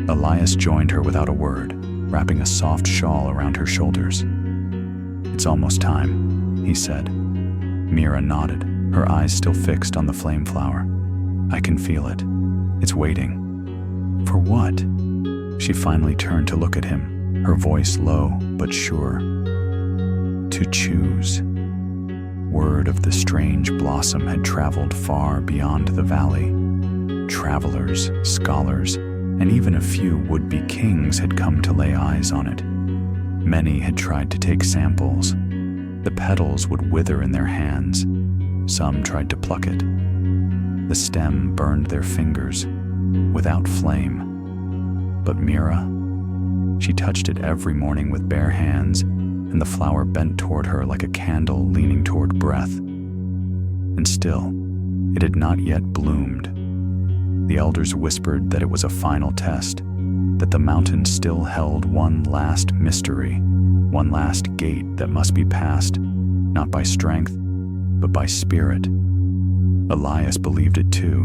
Elias joined her without a word, wrapping a soft shawl around her shoulders. "It's almost time," he said. Mira nodded, her eyes still fixed on the flame flower. "I can feel it. It's waiting." "For what?" She finally turned to look at him, her voice low but sure. "To choose." Word of the strange blossom had traveled far beyond the valley. Travelers, scholars, and even a few would-be kings had come to lay eyes on it. Many had tried to take samples. The petals would wither in their hands. Some tried to pluck it. The stem burned their fingers, without flame. But Mira, she touched it every morning with bare hands, and the flower bent toward her like a candle leaning toward breath. And still, it had not yet bloomed. The elders whispered that it was a final test, that the mountain still held one last mystery, one last gate that must be passed, not by strength, but by spirit. Elias believed it too,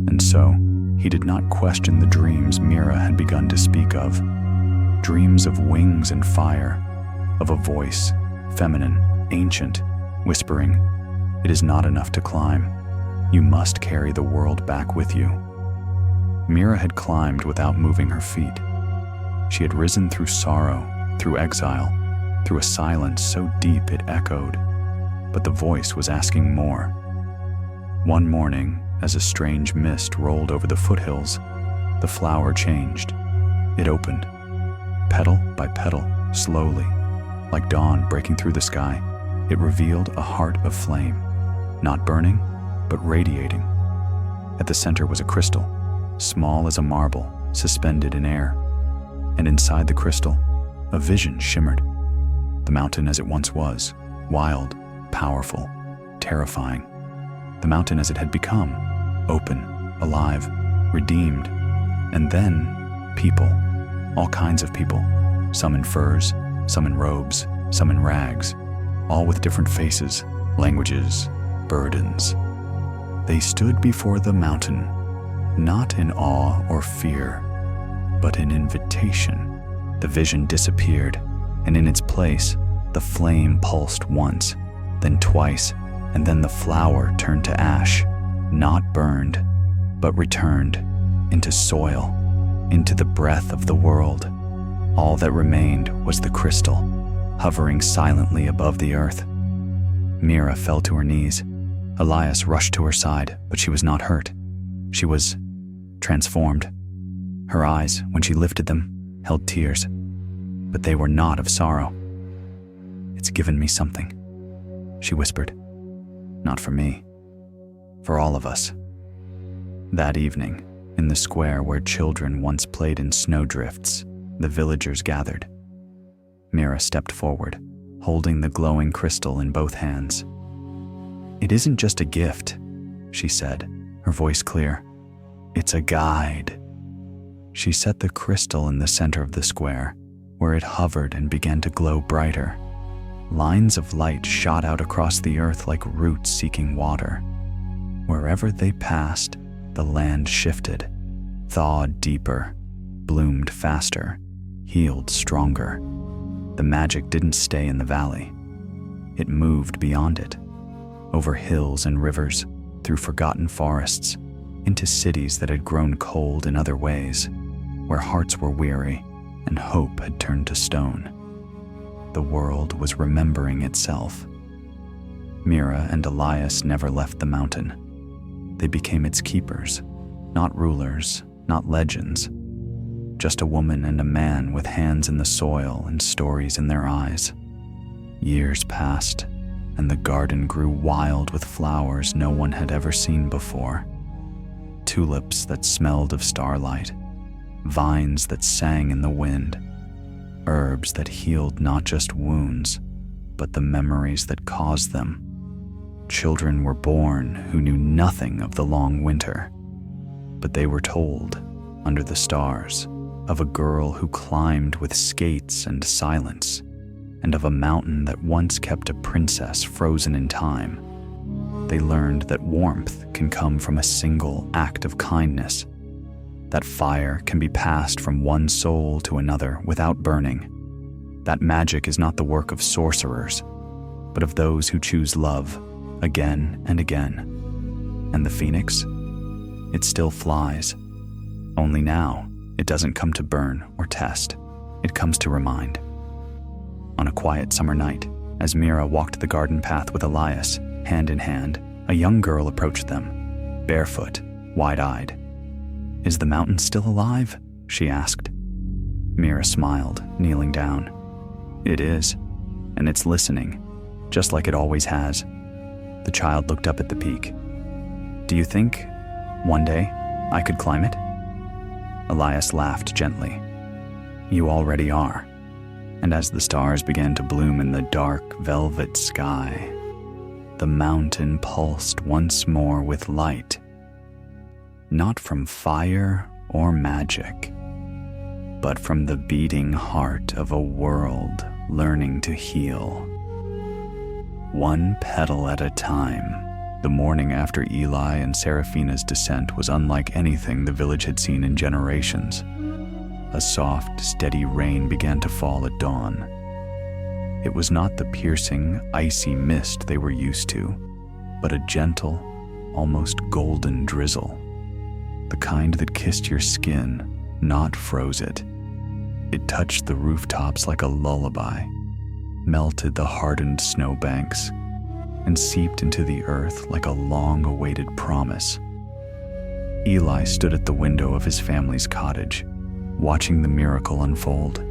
and so he did not question the dreams Mira had begun to speak of. Dreams of wings and fire, of a voice, feminine, ancient, whispering, "It is not enough to climb. You must carry the world back with you." Mira had climbed without moving her feet. She had risen through sorrow, through exile, through a silence so deep it echoed. But the voice was asking more. One morning, as a strange mist rolled over the foothills, the flower changed. It opened, petal by petal, slowly, like dawn breaking through the sky. It revealed a heart of flame, not burning, but radiating. At the center was a crystal, small as a marble, suspended in air. And inside the crystal, a vision shimmered. The mountain as it once was, wild, powerful, terrifying. The mountain as it had become, open, alive, redeemed. And then, people, all kinds of people, some in furs, some in robes, some in rags, all with different faces, languages, burdens. They stood before the mountain, not in awe or fear, but in invitation. The vision disappeared, and in its place, the flame pulsed once, then twice, and then the flower turned to ash, not burned, but returned into soil, into the breath of the world. All that remained was the crystal, hovering silently above the earth. Mira fell to her knees. Elias rushed to her side, but she was not hurt. She was transformed. Her eyes, when she lifted them, held tears, but they were not of sorrow. "It's given me something," she whispered. "Not for me, for all of us." That evening, in the square where children once played in snowdrifts, the villagers gathered. Mira stepped forward, holding the glowing crystal in both hands. "It isn't just a gift," she said, her voice clear. "It's a guide." She set the crystal in the center of the square, where it hovered and began to glow brighter. Lines of light shot out across the earth like roots seeking water. Wherever they passed, the land shifted, thawed deeper, bloomed faster, healed stronger. The magic didn't stay in the valley. It moved beyond it, over hills and rivers, through forgotten forests, into cities that had grown cold in other ways, where hearts were weary and hope had turned to stone. The world was remembering itself. Mira and Elias never left the mountain. They became its keepers, not rulers, not legends, just a woman and a man with hands in the soil and stories in their eyes. Years passed, and the garden grew wild with flowers no one had ever seen before. Tulips that smelled of starlight, vines that sang in the wind, herbs that healed not just wounds, but the memories that caused them. Children were born who knew nothing of the long winter, but they were told, under the stars, of a girl who climbed with skates and silence, and of a mountain that once kept a princess frozen in time. They learned that warmth can come from a single act of kindness, that fire can be passed from one soul to another without burning, that magic is not the work of sorcerers, but of those who choose love again and again. And the phoenix? It still flies. Only now, it doesn't come to burn or test. It comes to remind. On a quiet summer night, as Mira walked the garden path with Elias, hand in hand, a young girl approached them, barefoot, wide-eyed. "Is the mountain still alive?" she asked. Mira smiled, kneeling down. "It is, and it's listening, just like it always has." The child looked up at the peak. "Do you think, one day, I could climb it?" Elias laughed gently. "You already are." And as the stars began to bloom in the dark velvet sky, the mountain pulsed once more with light, not from fire or magic, but from the beating heart of a world learning to heal. One petal at a time, the morning after Eli and Seraphina's descent was unlike anything the village had seen in generations. A soft, steady rain began to fall at dawn. It was not the piercing, icy mist they were used to, but a gentle, almost golden drizzle. The kind that kissed your skin, not froze it. It touched the rooftops like a lullaby, melted the hardened snowbanks, and seeped into the earth like a long-awaited promise. Eli stood at the window of his family's cottage, watching the miracle unfold.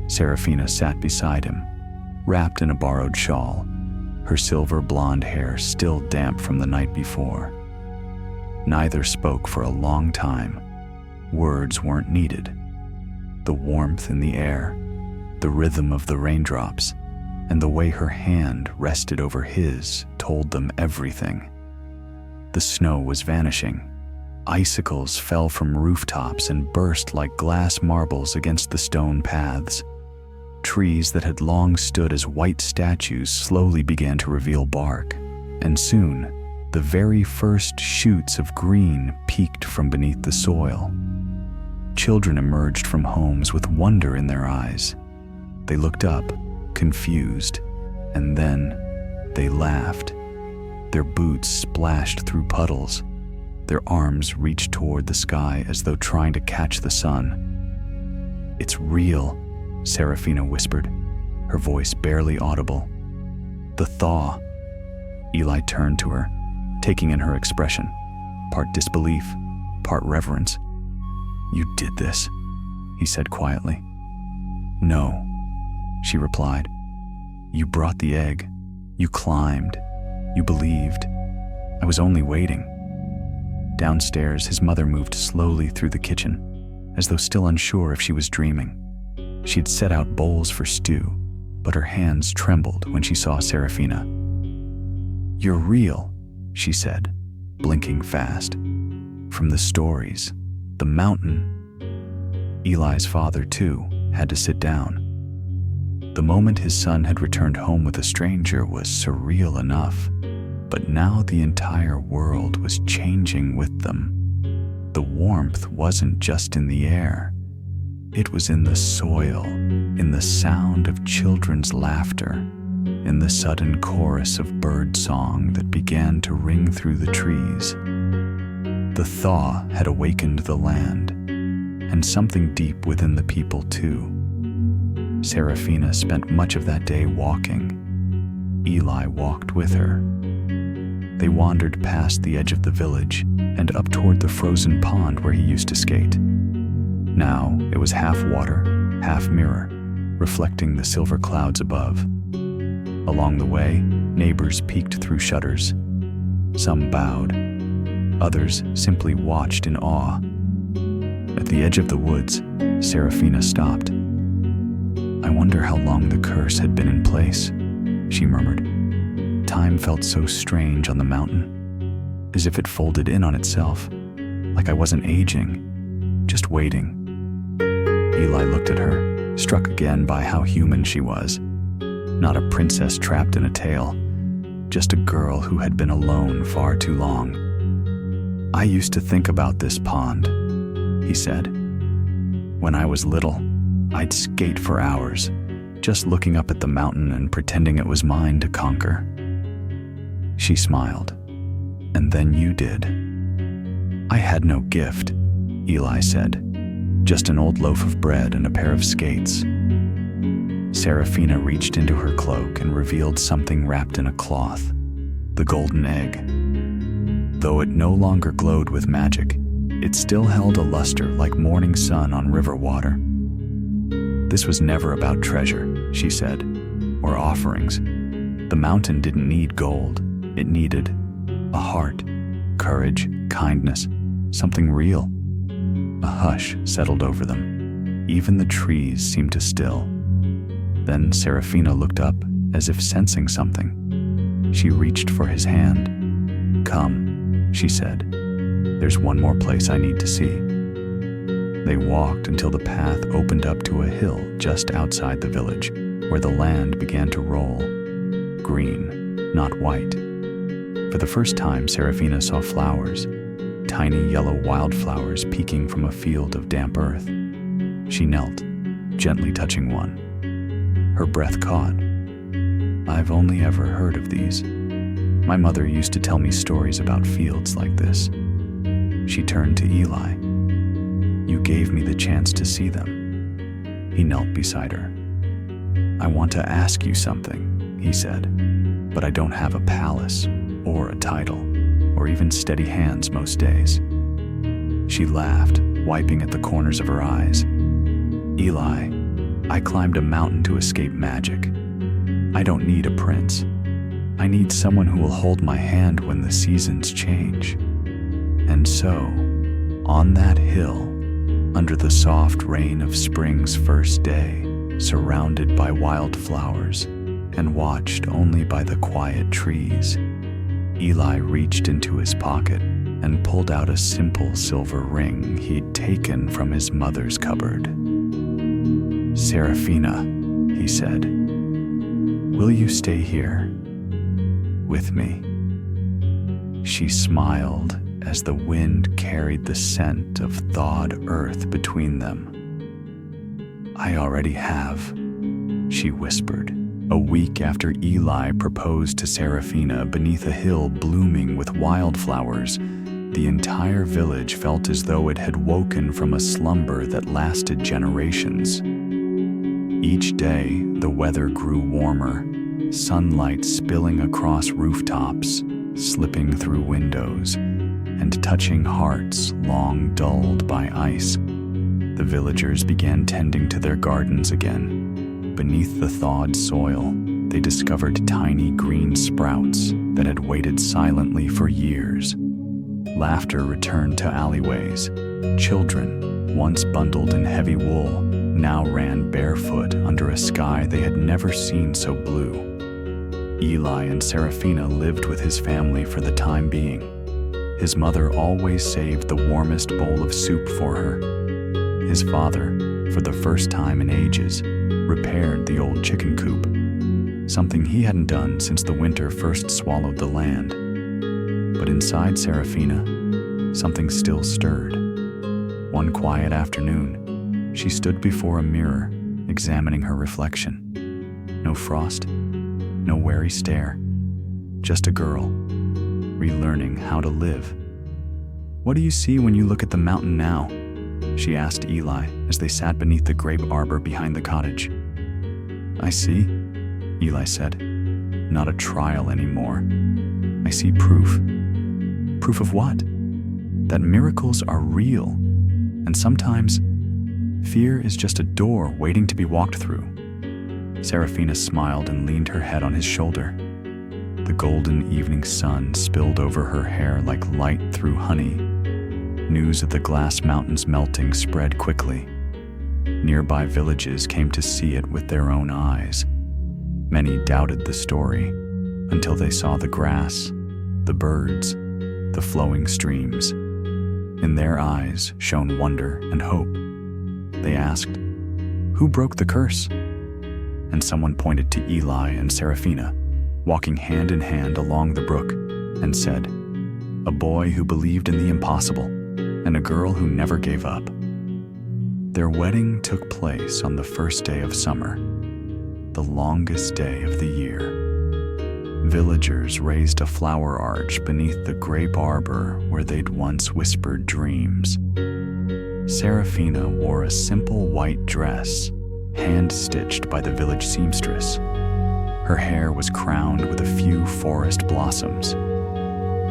Seraphina sat beside him, wrapped in a borrowed shawl, her silver blonde hair still damp from the night before. Neither spoke for a long time. Words weren't needed. The warmth in the air, the rhythm of the raindrops, and the way her hand rested over his told them everything. The snow was vanishing. Icicles fell from rooftops and burst like glass marbles against the stone paths. Trees that had long stood as white statues slowly began to reveal bark, and soon, the very first shoots of green peeked from beneath the soil. Children emerged from homes with wonder in their eyes. They looked up, confused, and then they laughed. Their boots splashed through puddles. Their arms reached toward the sky as though trying to catch the sun. "It's real," Seraphina whispered, her voice barely audible. "The thaw." Eli turned to her, taking in her expression, part disbelief, part reverence. "You did this," he said quietly. "No," she replied. "You brought the egg. You climbed. You believed. I was only waiting." Downstairs, his mother moved slowly through the kitchen, as though still unsure if she was dreaming. She had set out bowls for stew, but her hands trembled when she saw Seraphina. "You're real," she said, blinking fast. "From the stories, the mountain." Eli's father, too, had to sit down. The moment his son had returned home with a stranger was surreal enough, but now the entire world was changing with them. The warmth wasn't just in the air. It was in the soil, in the sound of children's laughter, in the sudden chorus of bird song that began to ring through the trees. The thaw had awakened the land, and something deep within the people too. Seraphina spent much of that day walking. Eli walked with her. They wandered past the edge of the village and up toward the frozen pond where he used to skate. Now it was half water, half mirror, reflecting the silver clouds above. Along the way, Neighbors peeked through shutters. Some bowed. Others simply watched in awe. At the edge of the woods, Serafina stopped. "I wonder how long the curse had been in place," she murmured. Time felt so strange on the mountain, as if it folded in on itself, like I wasn't aging, just waiting. Eli looked at her, struck again by how human she was. Not a princess trapped in a tale, just a girl who had been alone far too long. "I used to think about this pond," he said. "When I was little, I'd skate for hours, just looking up at the mountain and pretending it was mine to conquer." She smiled. "And then you did." "I had no gift," Eli said. "Just an old loaf of bread and a pair of skates." Serafina reached into her cloak and revealed something wrapped in a cloth, the golden egg. Though it no longer glowed with magic, it still held a luster like morning sun on river water. "This was never about treasure," she said, "or offerings. The mountain didn't need gold. It needed a heart, courage, kindness, something real." A hush settled over them. Even the trees seemed to still. Then Serafina looked up, as if sensing something. She reached for his hand. "Come," she said. "There's one more place I need to see." They walked until the path opened up to a hill just outside the village, where the land began to roll. Green, not white. For the first time, Serafina saw flowers, tiny yellow wildflowers peeking from a field of damp earth. She knelt, gently touching one. Her breath caught. "I've only ever heard of these. My mother used to tell me stories about fields like this." She turned to Eli. "You gave me the chance to see them." He knelt beside her. "I want to ask you something," he said, "but I don't have a palace or a title or even steady hands most days." She laughed, wiping at the corners of her eyes. "Eli, I climbed a mountain to escape magic. I don't need a prince. I need someone who will hold my hand when the seasons change." And so, on that hill, under the soft rain of spring's first day, surrounded by wildflowers and watched only by the quiet trees, Eli reached into his pocket and pulled out a simple silver ring he'd taken from his mother's cupboard. "Serafina," he said, "will you stay here with me?" She smiled as the wind carried the scent of thawed earth between them. "I already have," she whispered. A week after Eli proposed to Serafina beneath a hill blooming with wildflowers, the entire village felt as though it had woken from a slumber that lasted generations. Each day, the weather grew warmer, sunlight spilling across rooftops, slipping through windows, and touching hearts long dulled by ice. The villagers began tending to their gardens again. Beneath the thawed soil, they discovered tiny green sprouts that had waited silently for years. Laughter returned to alleyways. Children, once bundled in heavy wool, now ran barefoot under a sky they had never seen so blue. Eli and Serafina lived with his family for the time being. His mother always saved the warmest bowl of soup for her. His father, for the first time in ages, repaired the old chicken coop, something he hadn't done since the winter first swallowed the land. But inside Serafina, something still stirred. One quiet afternoon, she stood before a mirror, examining her reflection. No frost, no wary stare, just a girl, relearning how to live. "What do you see when you look at the mountain now?" she asked Eli as they sat beneath the grape arbor behind the cottage. "I see," Eli said, "not a trial anymore. I see proof." "Proof of what?" "That miracles are real, and sometimes fear is just a door waiting to be walked through." Serafina smiled and leaned her head on his shoulder. The golden evening sun spilled over her hair like light through honey. News of the glass mountains melting spread quickly. Nearby villages came to see it with their own eyes. Many doubted the story until they saw the grass, the birds, the flowing streams. In their eyes shone wonder and hope. They asked, "Who broke the curse?" And someone pointed to Eli and Seraphina, walking hand in hand along the brook, and said, "A boy who believed in the impossible, and a girl who never gave up." Their wedding took place on the first day of summer, the longest day of the year. Villagers raised a flower arch beneath the grape arbor where they'd once whispered dreams. Seraphina wore a simple white dress, hand-stitched by the village seamstress. Her hair was crowned with a few forest blossoms.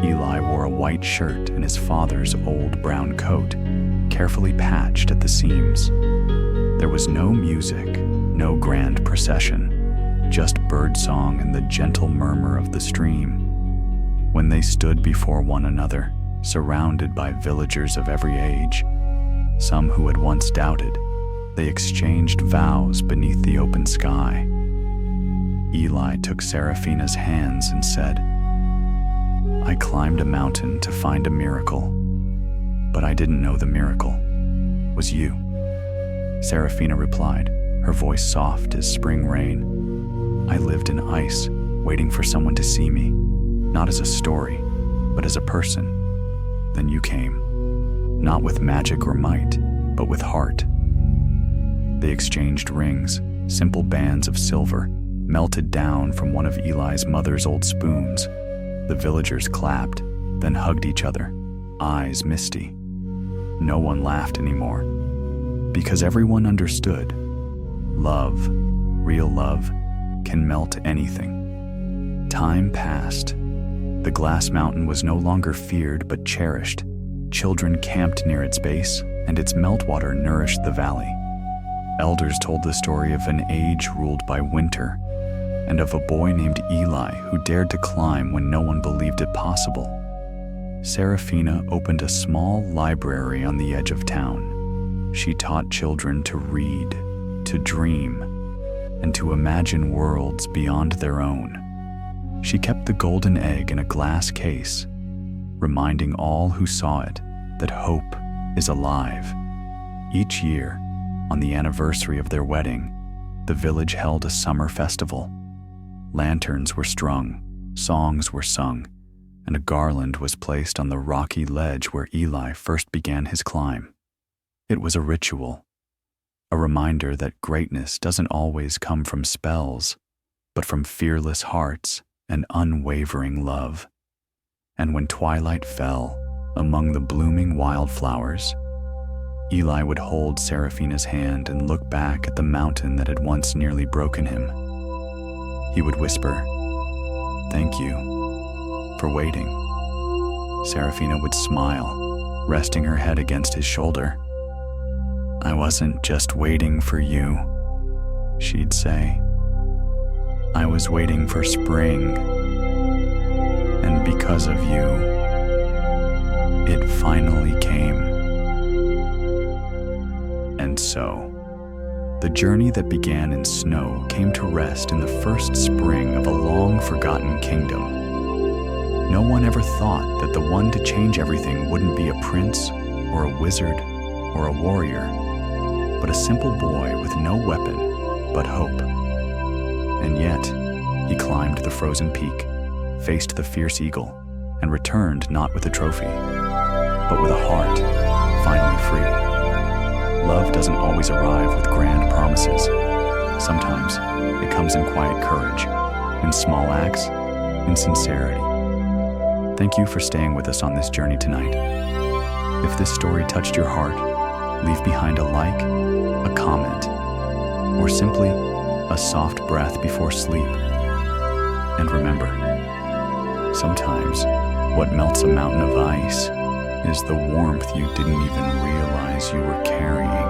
Eli wore a white shirt and his father's old brown coat, carefully patched at the seams. There was no music, no grand procession, just birdsong and the gentle murmur of the stream. When they stood before one another, surrounded by villagers of every age, some who had once doubted, they exchanged vows beneath the open sky. Eli took Seraphina's hands and said, "I climbed a mountain to find a miracle, but I didn't know the miracle was you." Seraphina replied, her voice soft as spring rain, "I lived in ice, waiting for someone to see me, not as a story, but as a person. Then you came, not with magic or might, but with heart." They exchanged rings, simple bands of silver, melted down from one of Eli's mother's old spoons. The villagers clapped, then hugged each other, eyes misty. No one laughed anymore, because everyone understood. Love, real love, can melt anything. Time passed. The glass mountain was no longer feared but cherished. Children camped near its base, and its meltwater nourished the valley. Elders told the story of an age ruled by winter, and of a boy named Eli who dared to climb when no one believed it possible. Seraphina opened a small library on the edge of town. She taught children to read, to dream, and to imagine worlds beyond their own. She kept the golden egg in a glass case, reminding all who saw it that hope is alive. Each year, on the anniversary of their wedding, the village held a summer festival. Lanterns were strung, songs were sung, and a garland was placed on the rocky ledge where Eli first began his climb. It was a ritual, a reminder that greatness doesn't always come from spells, but from fearless hearts and unwavering love. And when twilight fell among the blooming wildflowers, Eli would hold Seraphina's hand and look back at the mountain that had once nearly broken him. He would whisper, "Thank you for waiting." Seraphina would smile, resting her head against his shoulder. "I wasn't just waiting for you," she'd say. "I was waiting for spring, and because of you, it finally came." And so, the journey that began in snow came to rest in the first spring of a long-forgotten kingdom. No one ever thought that the one to change everything wouldn't be a prince or a wizard or a warrior, but a simple boy with no weapon but hope. And yet, he climbed the frozen peak, faced the fierce eagle, and returned not with a trophy, but with a heart finally free. Love doesn't always arrive with grand promises. Sometimes it comes in quiet courage, in small acts, in sincerity. Thank you for staying with us on this journey tonight. If this story touched your heart, leave behind a like, a comment, or simply a soft breath before sleep. And remember, sometimes what melts a mountain of ice is the warmth you didn't even realize you were carrying.